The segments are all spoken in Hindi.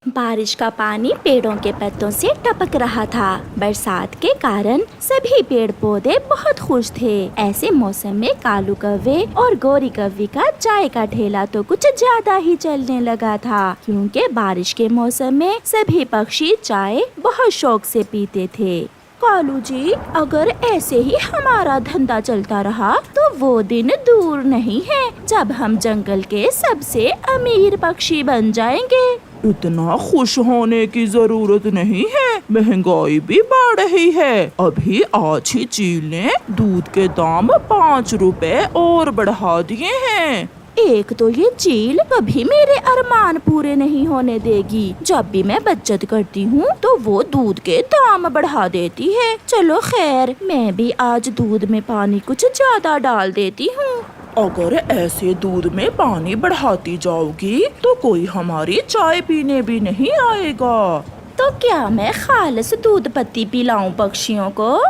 बारिश का पानी पेड़ों के पत्तों से टपक रहा था। बरसात के कारण सभी पेड़ पौधे बहुत खुश थे। ऐसे मौसम में कालू कव्वे और गोरी कव्वी का चाय का ठेला तो कुछ ज्यादा ही चलने लगा था, क्योंकि बारिश के मौसम में सभी पक्षी चाय बहुत शौक से पीते थे। कालू जी, अगर ऐसे ही हमारा धंधा चलता रहा तो वो दिन दूर नहीं है जब हम जंगल के सबसे अमीर पक्षी बन जाएंगे। इतना खुश होने की जरूरत नहीं है, महंगाई भी बढ़ रही है। अभी आज ही चील ने दूध के दाम 5 रुपए और बढ़ा दिए हैं। एक तो ये चील कभी मेरे अरमान पूरे नहीं होने देगी। जब भी मैं बचत करती हूँ तो वो दूध के दाम बढ़ा देती है। चलो खैर, मैं भी आज दूध में पानी कुछ ज्यादा डाल देती हूँ। अगर ऐसे दूध में पानी बढ़ाती जाओगी तो कोई हमारी चाय पीने भी नहीं आएगा। तो क्या मैं खालिस दूध पत्ती पिलाऊं पक्षियों को?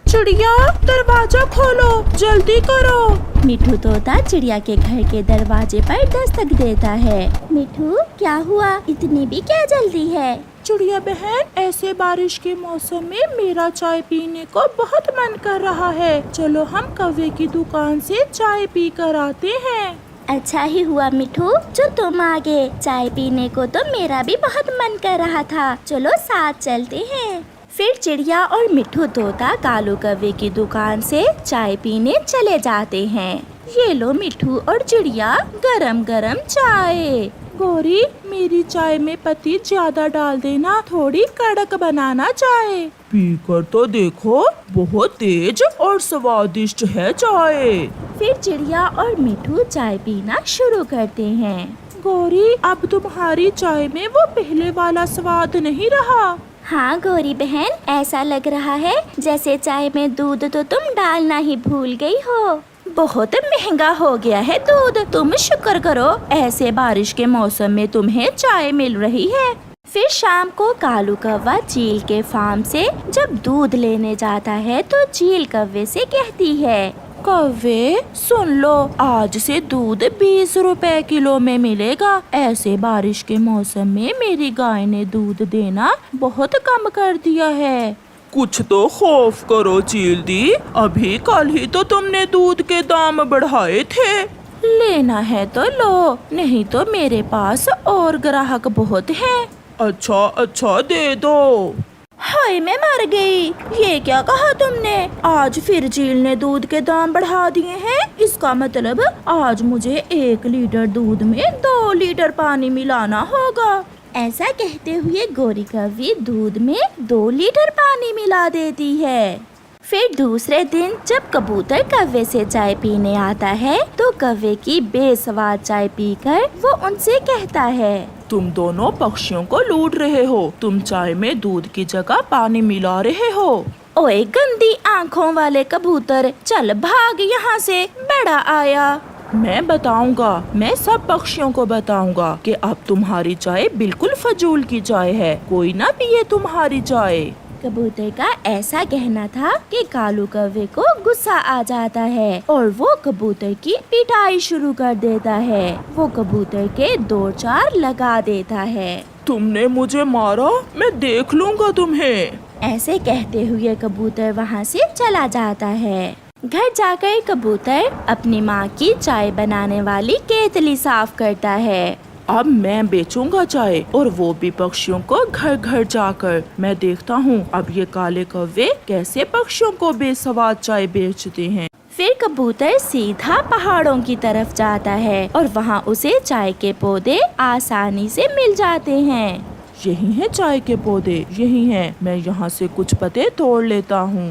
चिड़िया, दरवाजा खोलो, जल्दी करो। मिठू तोता चिड़िया के घर के दरवाजे पर दस्तक देता है। मिठू, क्या हुआ? इतनी भी क्या जल्दी है? चिड़िया बहन, ऐसे बारिश के मौसम में मेरा चाय पीने को बहुत मन कर रहा है। चलो हम कव्वे की दुकान से चाय पी कर आते हैं। अच्छा ही हुआ मिठू जो तुम आ गए। चाय पीने को तो मेरा भी बहुत मन कर रहा था। चलो साथ चलते हैं। फिर चिड़िया और मिठू तोता कालू कव्वे की दुकान से चाय पीने चले जाते हैं। ये लो मिठू और चिड़िया, गरम गरम चाय। गौरी, मेरी चाय में पत्ती ज्यादा डाल देना, थोड़ी कड़क बनाना चाय। पीकर तो देखो, बहुत तेज और स्वादिष्ट है चाय। फिर चिड़िया और मिठू चाय पीना शुरू करते हैं। गौरी, अब तुम्हारी चाय में वो पहले वाला स्वाद नहीं रहा। हाँ गौरी बहन, ऐसा लग रहा है जैसे चाय में दूध तो तुम डालना ही भूल गई हो। बहुत महंगा हो गया है दूध। तुम शुक्र करो ऐसे बारिश के मौसम में तुम्हें चाय मिल रही है। फिर शाम को कालू कौवा चील के फार्म से जब दूध लेने जाता है तो चील कौवे से कहती है, कौवे सुन लो, आज से दूध 20 रुपए किलो में मिलेगा। ऐसे बारिश के मौसम में मेरी गाय ने दूध देना बहुत कम कर दिया है। कुछ तो खौफ करो चील दी, अभी कल ही तो तुमने दूध के दाम बढ़ाए थे। लेना है तो लो, नहीं तो मेरे पास और ग्राहक बहुत हैं। अच्छा दे दो। हाय, मैं मर गई। ये क्या कहा तुमने? आज फिर चील ने दूध के दाम बढ़ा दिए हैं। इसका मतलब आज मुझे 1 लीटर दूध में 2 लीटर पानी मिलाना होगा। ऐसा कहते हुए गोरी कव्वी दूध में 2 लीटर पानी मिला देती है। फिर दूसरे दिन जब कबूतर कव्वे से चाय पीने आता है तो कव्वे की बेस्वाद चाय पीकर वो उनसे कहता है, तुम दोनों पक्षियों को लूट रहे हो। तुम चाय में दूध की जगह पानी मिला रहे हो। ओए गंदी आँखों वाले कबूतर, चल भाग यहाँ से, बड़ा आया। मैं बताऊंगा, मैं सब पक्षियों को बताऊंगा कि अब तुम्हारी चाय बिल्कुल फजूल की चाय है। कोई ना पिए तुम्हारी चाय। कबूतर का ऐसा कहना था कि कालू कौवे को गुस्सा आ जाता है और वो कबूतर की पिटाई शुरू कर देता है। वो कबूतर के 2-4 लगा देता है। तुमने मुझे मारा, मैं देख लूंगा तुम्हें। ऐसे कहते हुए कबूतर वहाँ से चला जाता है। घर जाकर कबूतर अपनी माँ की चाय बनाने वाली केतली साफ करता है। अब मैं बेचूंगा चाय, और वो भी पक्षियों को घर घर जाकर। मैं देखता हूँ अब ये काले कौवे कैसे पक्षियों को बेसवाद चाय बेचते हैं। फिर कबूतर सीधा पहाड़ों की तरफ जाता है और वहाँ उसे चाय के पौधे आसानी से मिल जाते हैं। यही है चाय के पौधे, यही हैं। मैं यहाँ से कुछ पत्ते तोड़ लेता हूँ।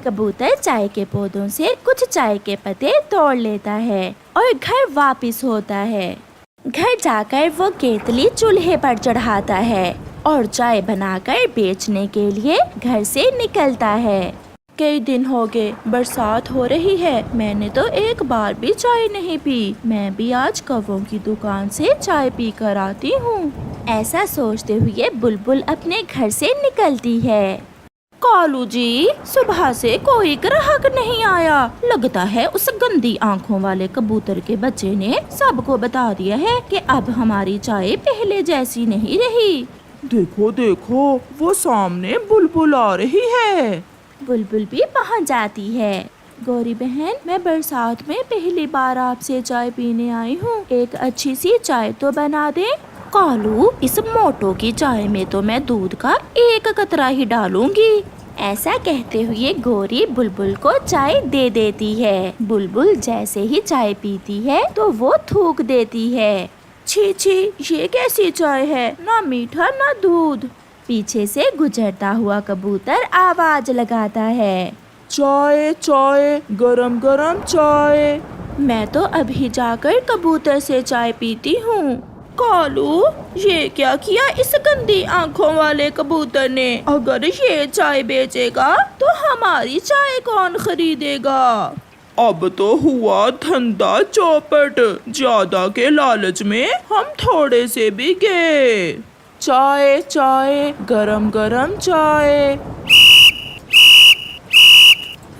कबूतर चाय के पौधों से कुछ चाय के पत्ते तोड़ लेता है और घर वापस होता है। घर जाकर वो केतली चूल्हे पर चढ़ाता है और चाय बनाकर बेचने के लिए घर से निकलता है। कई दिन हो गए, बरसात हो रही है, मैंने तो एक बार भी चाय नहीं पी। मैं भी आज कौवों की दुकान से चाय पी कर आती हूँ। ऐसा सोचते हुए बुलबुल अपने घर से निकलती है। कालू जी, सुबह से कोई ग्राहक नहीं आया। लगता है उस गंदी आँखों वाले कबूतर के बच्चे ने सबको बता दिया है कि अब हमारी चाय पहले जैसी नहीं रही। देखो देखो, वो सामने बुलबुल आ रही है। बुलबुल भी पहुंच जाती है। गौरी बहन, मैं बरसात में पहली बार आपसे चाय पीने आई हूँ। एक अच्छी सी चाय तो बना दे। कालू, इस मोटो की चाय में तो मैं दूध का एक कतरा ही डालूंगी। ऐसा कहते हुए गौरी बुलबुल को चाय दे देती है। बुलबुल जैसे ही चाय पीती है तो वो थूक देती है। छी छी, ये कैसी चाय है, ना मीठा ना दूध। पीछे से गुजरता हुआ कबूतर आवाज लगाता है, चाय चाय, गरम गरम चाय। मैं तो अभी जाकर कबूतर से चाय पीती हूँ। कालू, ये क्या किया इस गंदी आंखों वाले कबूतर ने? अगर ये चाय बेचेगा तो हमारी चाय कौन खरीदेगा? अब तो हुआ धंधा चौपट, ज्यादा के लालच में हम थोड़े से भी गए। चाय चाय, गरम गरम चाय।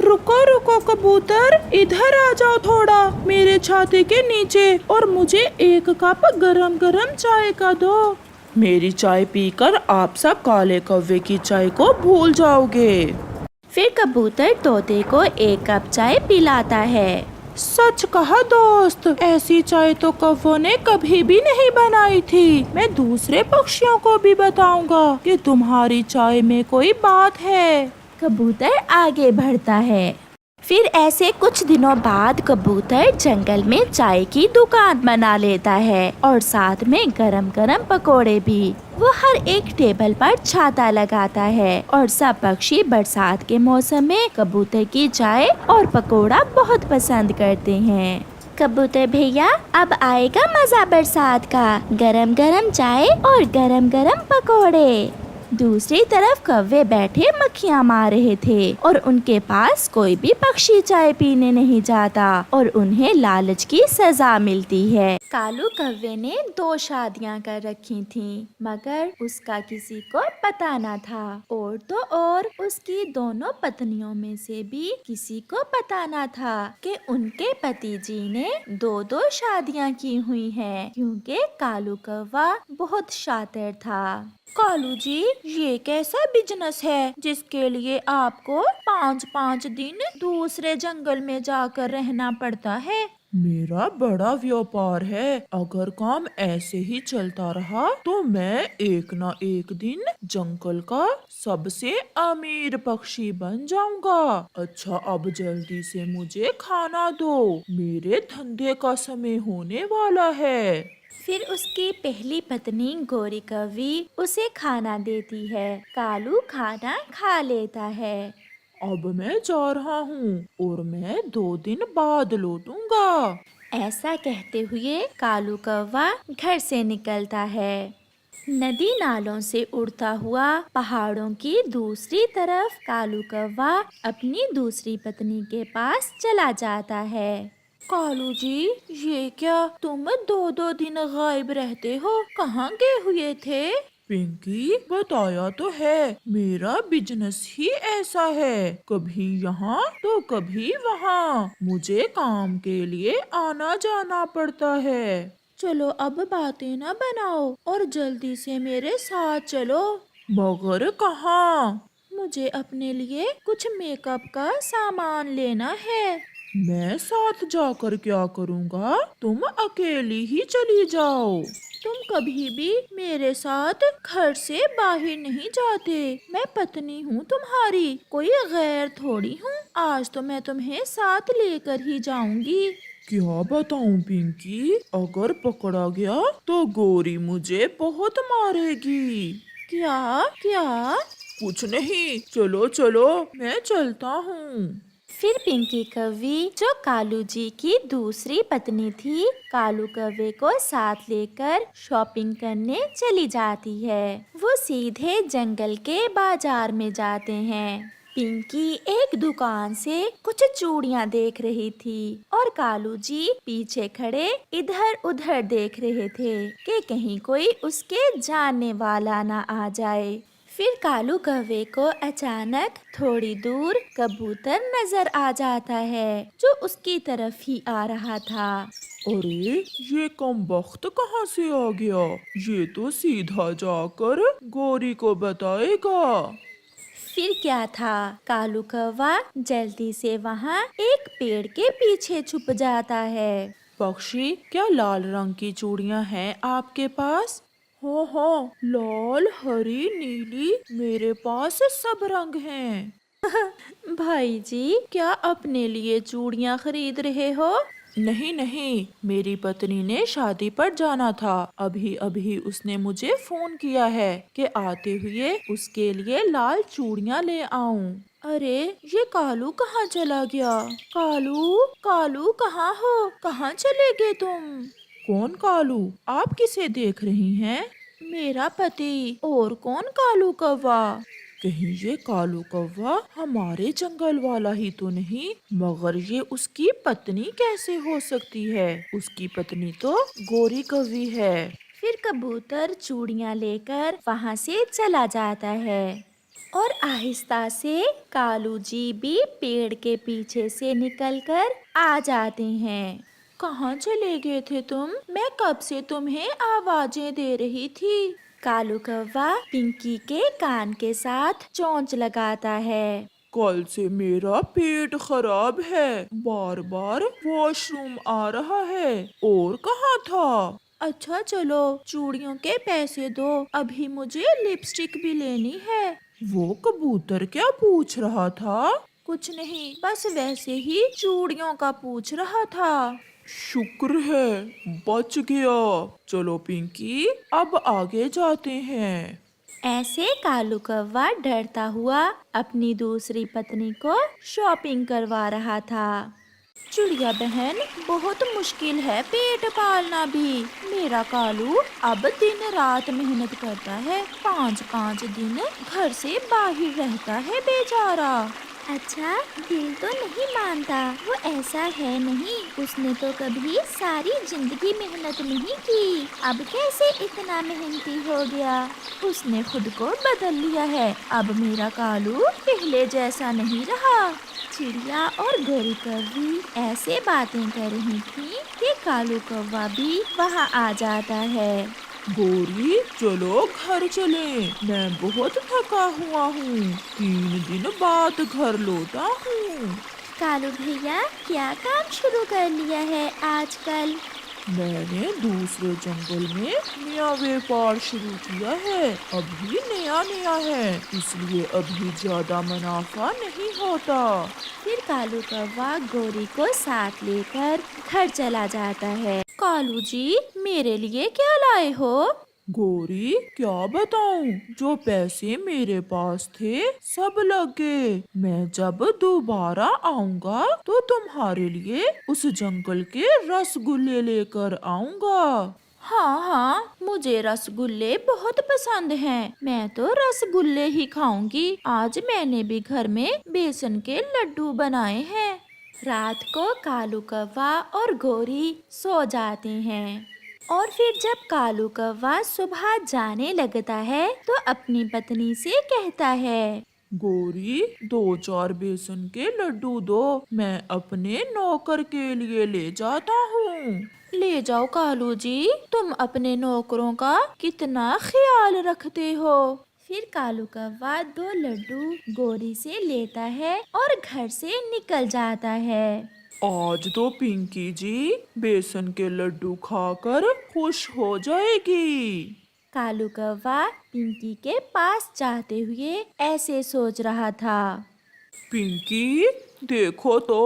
रुको रुको कबूतर, इधर आ जाओ थोड़ा मेरे छाते के नीचे और मुझे एक कप गरम गरम चाय का दो। मेरी चाय पीकर आप सब काले कौवे की चाय को भूल जाओगे। फिर कबूतर तोते को एक कप चाय पिलाता है। सच कहा दोस्त, ऐसी चाय तो कौवों ने कभी भी नहीं बनाई थी। मैं दूसरे पक्षियों को भी बताऊंगा कि तुम्हारी चाय में कोई बात है। कबूतर आगे बढ़ता है। फिर ऐसे कुछ दिनों बाद कबूतर जंगल में चाय की दुकान बना लेता है और साथ में गरम गरम पकोड़े भी। वो हर एक टेबल पर छाता लगाता है और सब पक्षी बरसात के मौसम में कबूतर की चाय और पकोड़ा बहुत पसंद करते हैं। कबूतर भैया, अब आएगा मजा बरसात का, गरम गरम चाय और गरम गरम पकोड़े। दूसरी तरफ कौवे बैठे मक्खियाँ मार रहे थे और उनके पास कोई भी पक्षी चाय पीने नहीं जाता और उन्हें लालच की सजा मिलती है। कालू कौवे ने 2 शादियाँ कर रखी थीं, मगर उसका किसी को पता न था। और तो और उसकी दोनों पत्नियों में से भी किसी को पता न था कि उनके पति जी ने 2-2 शादियाँ की हुई हैं, क्योंकि कालू कौवा बहुत शातिर था। कालू जी, ये कैसा बिजनेस है जिसके लिए आपको 5-5 दिन दूसरे जंगल में जाकर रहना पड़ता है? मेरा बड़ा व्यापार है। अगर काम ऐसे ही चलता रहा तो मैं एक ना एक दिन जंगल का सबसे अमीर पक्षी बन जाऊंगा। अच्छा, अब जल्दी से मुझे खाना दो, मेरे धंधे का समय होने वाला है। फिर उसकी पहली पत्नी गौरी कौवी उसे खाना देती है। कालू खाना खा लेता है। अब मैं जा रहा हूँ और मैं 2 दिन बाद लौटूंगा। ऐसा कहते हुए कालू कौवा घर से निकलता है। नदी नालों से उड़ता हुआ पहाड़ों की दूसरी तरफ कालू कौवा अपनी दूसरी पत्नी के पास चला जाता है। कालू जी, ये क्या तुम 2-2 दिन गायब रहते हो? कहाँ गए हुए थे? पिंकी, बताया तो है, मेरा बिजनेस ही ऐसा है, कभी यहाँ तो कभी वहाँ, मुझे काम के लिए आना जाना पड़ता है। चलो अब बातें ना बनाओ और जल्दी से मेरे साथ चलो। मगर कहाँ? मुझे अपने लिए कुछ मेकअप का सामान लेना है। मैं साथ जाकर क्या करूँगा? तुम अकेली ही चली जाओ। तुम कभी भी मेरे साथ घर से बाहर नहीं जाते। मैं पत्नी हूँ तुम्हारी, कोई गैर थोड़ी हूँ। आज तो मैं तुम्हें साथ लेकर ही जाऊंगी। क्या बताऊं पिंकी, अगर पकड़ा गया तो गौरी मुझे बहुत मारेगी। क्या क्या? कुछ नहीं, चलो चलो, मैं चलता हूँ। फिर पिंकी कौवी, जो कालू जी की दूसरी पत्नी थी, कालू कौवे को साथ लेकर शॉपिंग करने चली जाती है। वो सीधे जंगल के बाजार में जाते हैं। पिंकी एक दुकान से कुछ चूड़ियाँ देख रही थी और कालू जी पीछे खड़े इधर उधर देख रहे थे कि कहीं कोई उसके जानने वाला ना आ जाए। फिर कालू कौवे को अचानक थोड़ी दूर कबूतर नजर आ जाता है जो उसकी तरफ ही आ रहा था। अरे ये कमबख्त कहाँ से आ गया? ये तो सीधा जाकर गौरी को बताएगा। फिर क्या था, कालू कौवा जल्दी से वहाँ एक पेड़ के पीछे छुप जाता है। पक्षी, क्या लाल रंग की चूड़ियाँ हैं आपके पास? हाँ हाँ, लाल, हरी, नीली, मेरे पास सब रंग हैं। भाई जी, क्या अपने लिए चूड़ियाँ खरीद रहे हो? नहीं नहीं, मेरी पत्नी ने शादी पर जाना था। अभी अभी उसने मुझे फोन किया है कि आते हुए उसके लिए लाल चूड़ियाँ ले आऊं। अरे, ये कालू कहाँ चला गया? कालू, कालू कहाँ हो? कहाँ चले गए तुम? कौन कालू? आप किसे देख रही हैं? मेरा पति। और कौन कालू कौवा? कहीं ये कालू कौवा हमारे जंगल वाला ही तो नहीं? मगर ये उसकी पत्नी कैसे हो सकती है? उसकी पत्नी तो गोरी कौवी है। फिर कबूतर चूड़ियाँ लेकर वहाँ से चला जाता है और आहिस्ता से कालू जी भी पेड़ के पीछे से निकलकर आ जाते हैं। कहाँ चले गए थे तुम? मैं कब से तुम्हें आवाजें दे रही थी। कालू कौवा पिंकी के कान के साथ चोंच लगाता है। कल से मेरा पेट खराब है, बार बार वॉशरूम आ रहा है। और कहाँ था? अच्छा चलो, चूड़ियों के पैसे दो, अभी मुझे लिपस्टिक भी लेनी है। वो कबूतर क्या पूछ रहा था? कुछ नहीं, बस वैसे ही चूड़ियों का पूछ रहा था। शुक्र है बच गया। चलो पिंकी, अब आगे जाते हैं। ऐसे कालू कौवा डरता हुआ अपनी दूसरी पत्नी को शॉपिंग करवा रहा था। चिड़िया बहन, बहुत मुश्किल है पेट पालना भी। मेरा कालू अब दिन रात मेहनत करता है, 5-5 दिन घर से बाहर रहता है बेचारा। अच्छा, दिल तो नहीं मानता, वो ऐसा है नहीं। उसने तो कभी सारी जिंदगी मेहनत नहीं की, अब कैसे इतना मेहनती हो गया? उसने खुद को बदल लिया है, अब मेरा कालू पहले जैसा नहीं रहा। चिड़िया और गोरी कौवी ऐसे बातें कर रही थी कि कालू कौवा भी वहाँ आ जाता है। गोरी, चलो घर चले, मैं बहुत थका हुआ हूँ। 3 दिन बाद घर लौटा हूँ। कालू भैया, क्या काम शुरू कर लिया है आजकल? मैंने दूसरे जंगल में नया व्यापार शुरू किया है। अभी नया नया है, इसलिए अभी ज्यादा मुनाफा नहीं होता। फिर कालू कौवा गोरी को साथ लेकर घर चला जाता है। कालू जी, मेरे लिए क्या लाए हो? गोरी, क्या बताऊं, जो पैसे मेरे पास थे सब लग गए। मैं जब दोबारा आऊंगा तो तुम्हारे लिए उस जंगल के रसगुल्ले लेकर आऊंगा। हाँ हाँ, मुझे रसगुल्ले बहुत पसंद हैं। मैं तो रसगुल्ले ही खाऊंगी। आज मैंने भी घर में बेसन के लड्डू बनाए हैं। रात को कालू कौवा और गोरी सो जाते हैं और फिर जब कालू कौवा सुबह जाने लगता है तो अपनी पत्नी से कहता है, गोरी, 2-4 बेसन के लड्डू दो, मैं अपने नौकर के लिए ले जाता हूँ। ले जाओ कालू जी, तुम अपने नौकरों का कितना ख्याल रखते हो। फिर कालू कौवा 2 लड्डू गोरी से लेता है और घर से निकल जाता है। आज तो पिंकी जी बेसन के लड्डू खाकर खुश हो जाएगी। कालू कौवा पिंकी के पास जाते हुए ऐसे सोच रहा था। पिंकी, देखो तो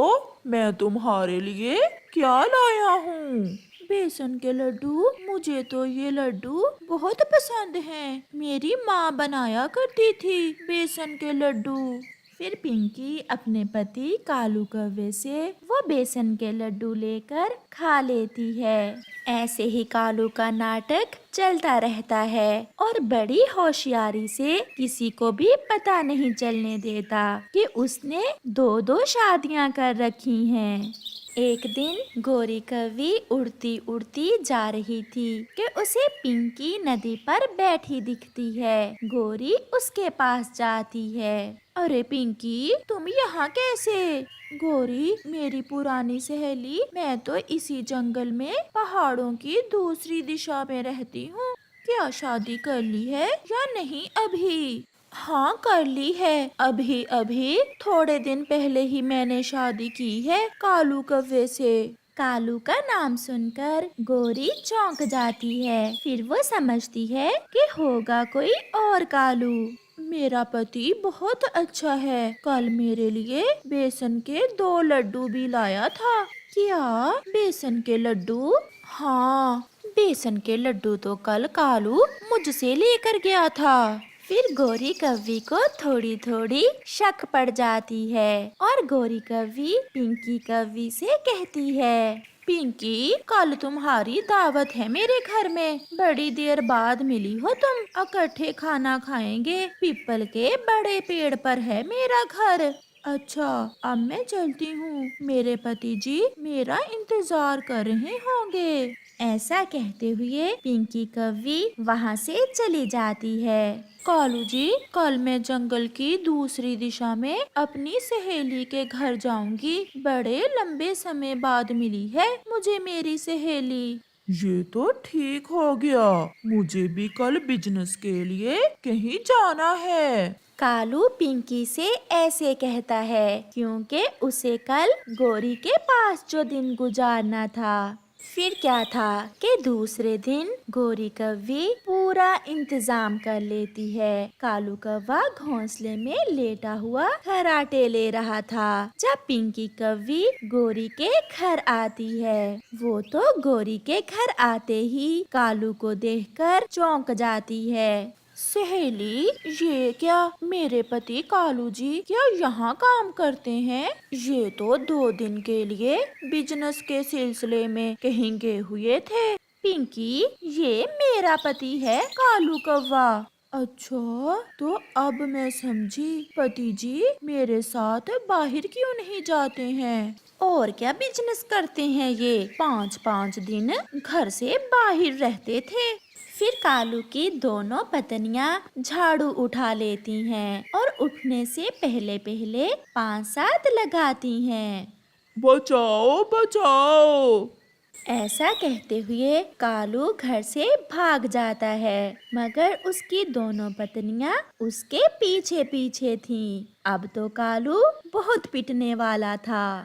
मैं तुम्हारे लिए क्या लाया हूँ। बेसन के लड्डू? मुझे तो ये लड्डू बहुत पसंद हैं। मेरी माँ बनाया करती थी बेसन के लड्डू। फिर पिंकी अपने पति कालू कौवे से वो बेसन के लड्डू लेकर खा लेती है। ऐसे ही कालू का नाटक चलता रहता है और बड़ी होशियारी से किसी को भी पता नहीं चलने देता कि उसने 2-2 शादियां कर रखी हैं। एक दिन गोरी कौवी उड़ती उड़ती जा रही थी कि उसे पिंकी नदी पर बैठी दिखती है। गोरी उसके पास जाती है। अरे पिंकी, तुम यहाँ कैसे? गोरी, मेरी पुरानी सहेली, मैं तो इसी जंगल में पहाड़ों की दूसरी दिशा में रहती हूँ। क्या शादी कर ली है या नहीं अभी? हाँ, कर ली है। अभी अभी थोड़े दिन पहले ही मैंने शादी की है कालू कौवे से। कालू का नाम सुनकर गोरी चौंक जाती है। फिर वो समझती है कि होगा कोई और कालू। मेरा पति बहुत अच्छा है। कल मेरे लिए बेसन के 2 लड्डू भी लाया था। क्या बेसन के लड्डू? हाँ, बेसन के लड्डू तो कल कालू मुझसे लेकर गया था। फिर गोरी कौवी को थोड़ी थोड़ी शक पड़ जाती है और गोरी कौवी पिंकी कौवी से कहती है, पिंकी, कल तुम्हारी दावत है मेरे घर में। बड़ी देर बाद मिली हो तुम। इकट्ठे खाना खाएंगे। पीपल के बड़े पेड़ पर है मेरा घर। अच्छा, अब मैं चलती हूँ। मेरे पति जी मेरा इंतजार कर रहे होंगे। ऐसा कहते हुए पिंकी कौवी वहाँ से चली जाती है। कालू जी, कल मैं जंगल की दूसरी दिशा में अपनी सहेली के घर जाऊंगी। बड़े लंबे समय बाद मिली है मुझे मेरी सहेली। ये तो ठीक हो गया। मुझे भी कल बिजनेस के लिए कहीं जाना है। कालू पिंकी से ऐसे कहता है क्योंकि उसे कल गोरी के पास जो दिन गुजारना था। फिर क्या था कि दूसरे दिन गोरी कौवी पूरा इंतजाम कर लेती है। कालू कौवा घोंसले में लेटा हुआ खर्राटे ले रहा था जब पिंकी कौवी गोरी के घर आती है। वो तो गोरी के घर आते ही कालू को देखकर चौंक जाती है। सहेली, ये क्या? मेरे पति कालू जी क्या यहाँ काम करते हैं? ये तो 2 दिन के लिए बिजनेस के सिलसिले में कहीं गए हुए थे। पिंकी, ये मेरा पति है कालू कौवा। अच्छा, तो अब मैं समझी। पति जी मेरे साथ बाहर क्यों नहीं जाते हैं? और क्या बिजनेस करते हैं ये? 5-5 दिन घर से बाहर रहते थे। फिर कालू की दोनों पत्नियां झाड़ू उठा लेती हैं और उठने से पहले पहले 5-7 लगाती हैं। बचाओ बचाओ। ऐसा कहते हुए कालू घर से भाग जाता है, मगर उसकी दोनों पत्नियां उसके पीछे पीछे थीं। अब तो कालू बहुत पिटने वाला था।